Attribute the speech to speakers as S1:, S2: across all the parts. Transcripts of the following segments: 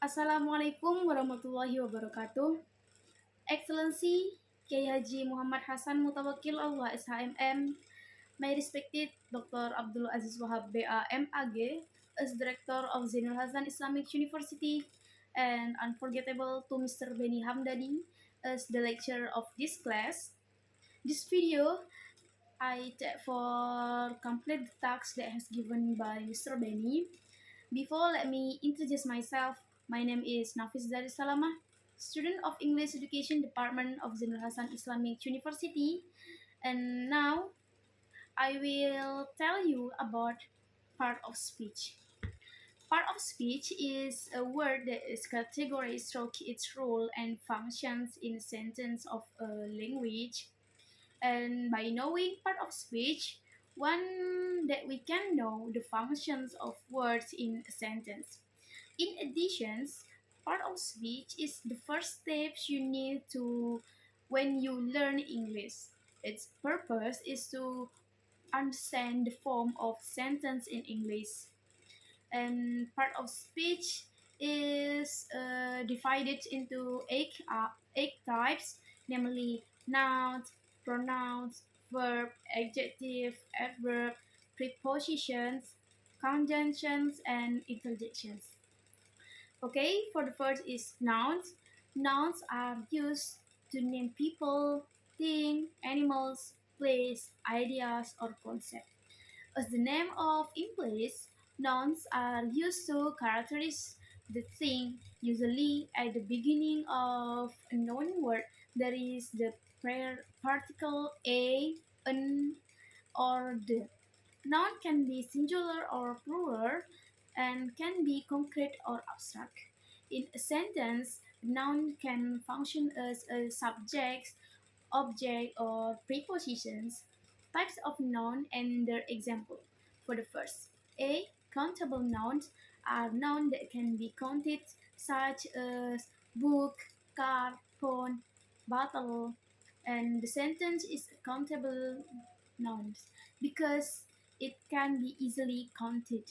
S1: Assalamualaikum warahmatullahi wabarakatuh. Excellency Kiai Haji Muhammad Hasan Mutawakil Allah SHMM, my respected Dr. Abdul Aziz Wahab BA MAG as Director of Zainul Hasan Islamic University, and unforgettable to Mr. Beni Hamdani as the lecturer of this class. This video I take for complete the task that has given by Mr. Beni. Before, let me introduce myself. My name is Nafis Daris Salamah, student of English Education Department of Zainul Hasan Islamic University. And now I will tell you about part of speech. Part of speech is a word that is categorized through its role and functions in a sentence of a language. And by knowing part of speech, one that we can know the functions of words in a sentence. In addition, part of speech is the first steps you need to when you learn English. Its purpose is to understand the form of sentence in English. And part of speech is divided into eight types, namely nouns, pronouns, verb, adjective, adverb, prepositions, conjunctions, and interjections. Okay, for the first is nouns. Nouns are used to name people, things, animals, place, ideas, or concepts. As the name of implies, nouns are used to characterize the thing. Usually, at the beginning of a known word, there is the particle a, an, or the. Noun can be singular or plural and can be concrete or abstract. In a sentence, a noun can function as a subject, object, or prepositions. Types of noun and their example. For the first, A. Countable nouns are nouns that can be counted, such as book, car, phone, bottle, and the sentence is countable nouns because it can be easily counted.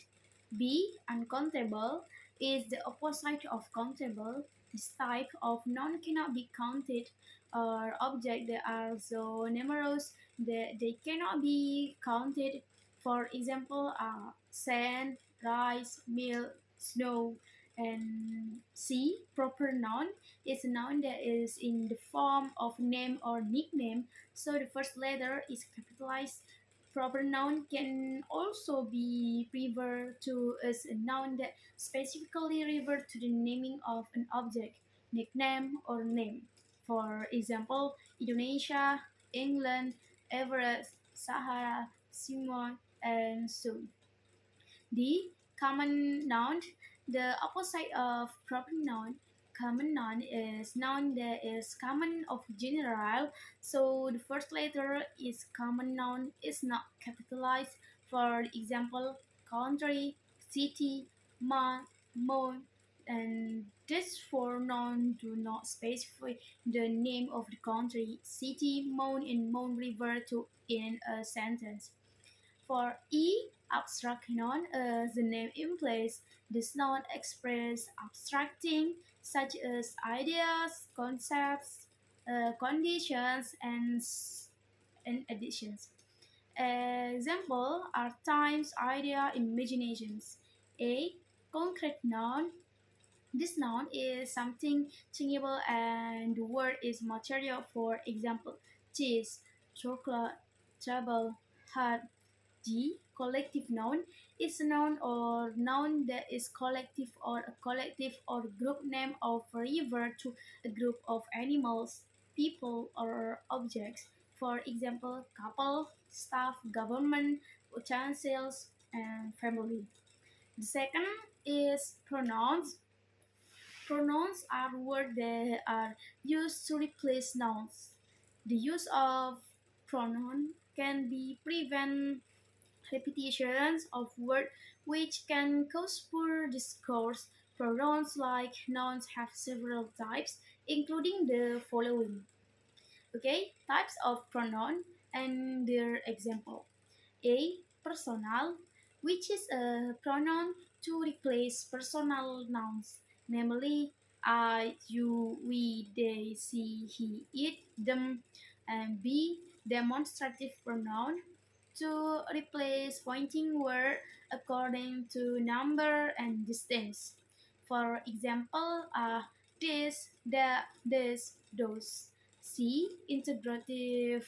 S1: B. Uncountable is the opposite of countable. This type of noun cannot be counted, or objects that are so numerous that they cannot be counted. For example, sand, rice, milk, snow, and C. Proper noun is a noun that is in the form of name or nickname, so the first letter is capitalized. Proper noun can also be referred to as a noun that specifically refers to the naming of an object, nickname, or name. For example, Indonesia, England, Everest, Sahara, Simon, and so. D. Common noun. The opposite of proper noun. Common noun is noun that is common of general, so the first letter is common noun is not capitalized. For example, country, city, month, month, and these four nouns do not specify the name of the country, city, month, and month refer to in a sentence. For E, abstract noun, as the name implies, this noun express abstracting such as ideas, concepts, conditions, and additions. Example are times, idea, imaginations. A, concrete noun. This noun is something tangible and the word is material. For example, cheese, chocolate, table, hat. G. Collective noun is a noun or noun that is collective or a collective or group name of refer to a group of animals, people, or objects. For example, couple, staff, government, utensils, and family. The second is pronouns. Pronouns are words that are used to replace nouns. The use of pronoun can be prevent repetitions of words which can cause poor discourse. Pronouns like nouns have several types, including the following. Okay, types of pronoun and their example. A. Personal, which is a pronoun to replace personal nouns. namely I, you, we, they, she, he, it, them, and be demonstrative pronoun to replace pointing word according to number and distance. For example, this, that, this, those. C. Integrative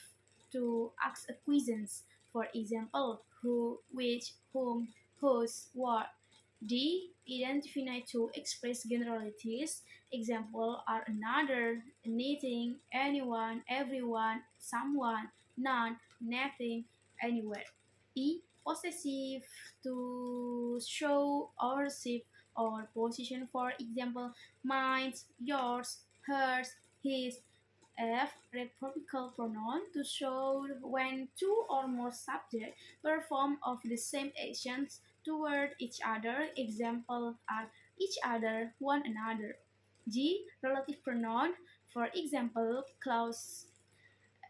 S1: to ask a questions. For example, who, which, whom, whose, what. D. Identify to express generalities. Example are another, anything, anyone, everyone, someone, none, nothing, anywhere. E. Possessive to show ownership or position. For example, mine, yours, hers, his. F. Reciprocal pronoun to show when two or more subjects perform of the same actions toward each other. Example are each other, one another. G. Relative pronoun. For example, clause.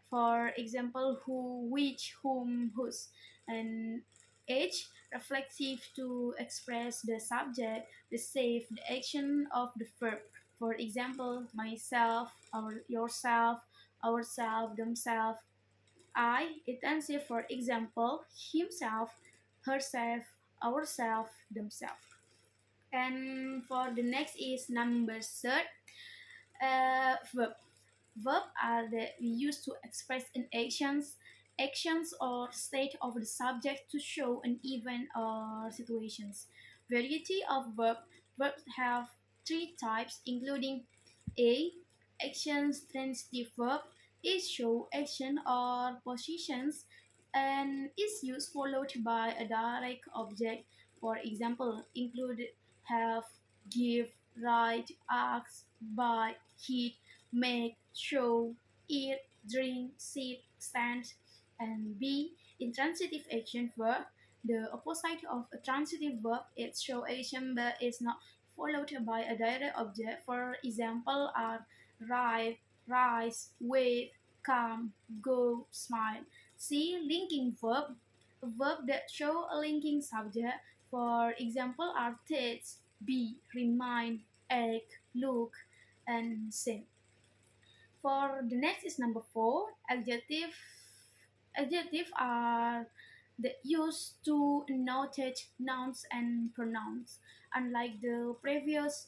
S1: For example, who, which, whom, whose. And H. Reflexive to express the subject, the shape, the action of the verb. For example, myself, our, yourself, ourself, themselves. I. Intensive, for example, himself, herself, ourself, themselves. And for the next is number third, verb. Verbs are that we use to express an actions or state of the subject to show an event or situations. Variety of verbs have three types, including A. Actions transitive verb is show action or positions and is used followed by a direct object. For example, include have, give, write, ask, buy, hit, make, show, eat, drink, sit, stand. And B. Intransitive action verb. The opposite of a transitive verb is show action but is not followed by a direct object. For example are ride, rise, wait, come, go, smile. C. Linking verb. A verb that show a linking subject. For example are teach, be, remind, act, look, and sing. For the next is number four, adjective. Adjectives are the used to notate nouns and pronouns. Unlike the previous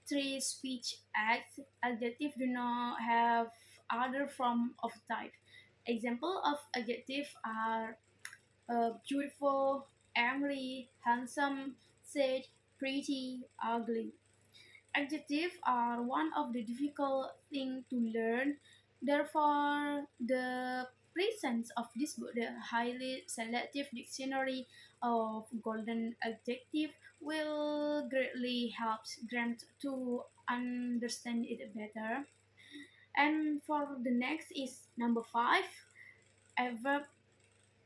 S1: three speech acts, adjectives do not have other form of type. Example of adjective are beautiful, angry, handsome, sad, pretty, ugly. Adjectives are one of the difficult things to learn. Therefore, the presence of this book, the highly selective dictionary of golden adjective, will greatly help Grant to understand it better. And for the next is number five, adverb.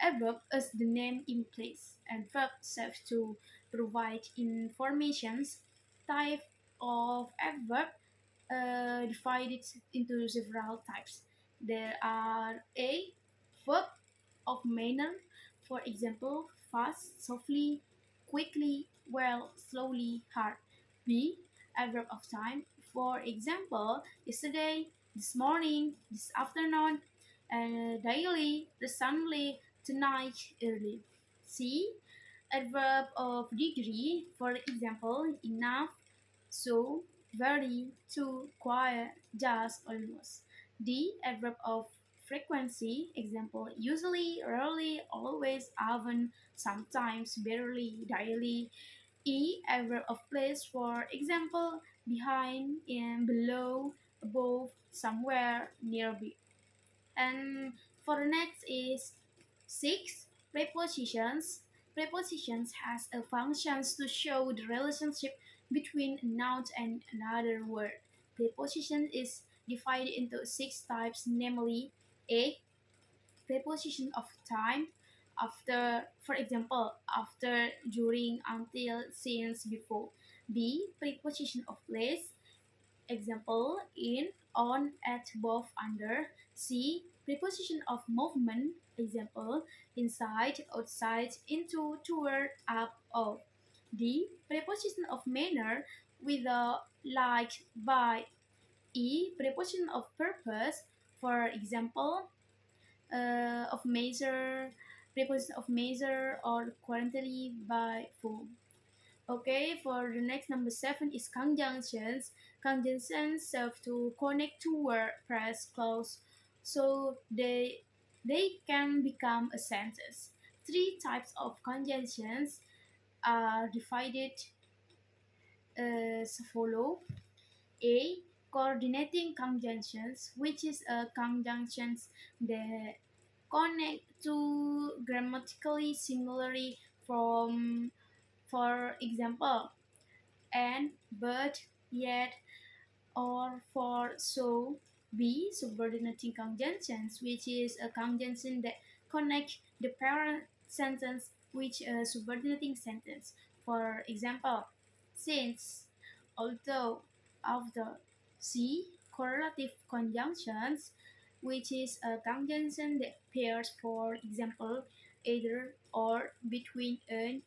S1: Adverb is the name implies, and verb serves to provide informations. Type of adverb divided into several types. There are A. Verb of manner, for example, fast, softly, quickly, well, slowly, hard. B. Adverb of time, for example, yesterday, this morning, this afternoon, daily, recently, tonight, early. C. Adverb of degree, for example, enough, so, very, too, quiet, just, almost. D. Adverb of frequency, example, usually, rarely, always, often, sometimes, barely, daily. E. Adverb of place, for example, behind, in, below, above, somewhere, nearby. And for the next is six, prepositions. Prepositions has a functions to show the relationship between a noun and another word. Preposition is divided into six types, namely A. Preposition of time, after, for example, after, during, until, since, before. B. Preposition of place, example, in, on, at, both, under. C. Preposition of movement, example, inside, outside, into, toward, up, off. D. Preposition of manner, with a like, by. Preposition of purpose, for example, of measure, preposition of measure, or currently, by, full. Okay, for the next, number 7 is conjunctions. Conjunctions serve to connect two word press close, so they can become a sentence. Three types of conjunctions are divided as follow. A. Coordinating conjunctions, which is a conjunctions that connect to grammatically similarly from, for example, and, but, yet, or, for, so. B. Subordinating conjunctions, which is a conjunction that connect the parent sentence with a subordinating sentence. For example, since, although, after. C. Correlative conjunctions, which is a conjunction that pairs, for example, either, or, between, and,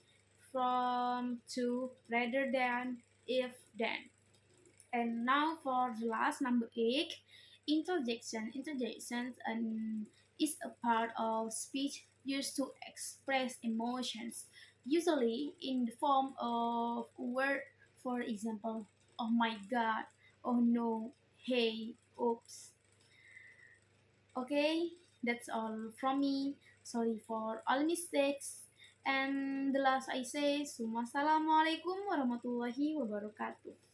S1: from, to, rather than, if, then. And now for the last, number 8, interjection. Interjections is a part of speech used to express emotions, usually in the form of a word, for example, oh my god, oh no, hey, oops. Okay, that's all from me. Sorry for all mistakes. And the last I say, Assalamualaikum warahmatullahi wabarakatuh.